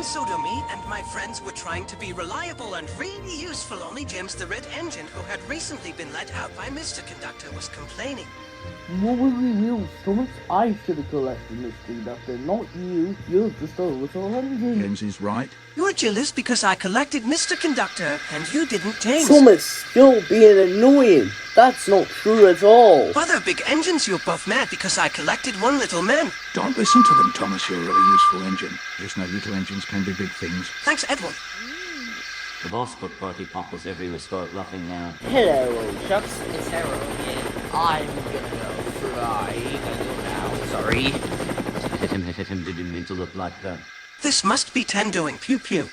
Sodo, me and my friends were trying to be reliable and really useful. Only James the Red Engine, who had recently been let out by Mr. Conductor, was complaining. What was the use? Thomas, I should have collected Mr. Conductor, not you. You're just a little engine. James is right. You're jealous because I collected Mr. Conductor and you didn't, James. Thomas, you're being annoying. That's not true at all. Other big engines, you're both mad because I collected one little man. Don't listen to them, Thomas. You're a really useful engine. Just know little engines can do big things. Thanks, Edward. The boss put party poppers everywhere, start laughing now. Hello, old chaps. It's Harold again. I'm gonna go fly. Gotta go now. Sorry. Hit him, didn't mean to look like that. This must be 10 doing pew pew.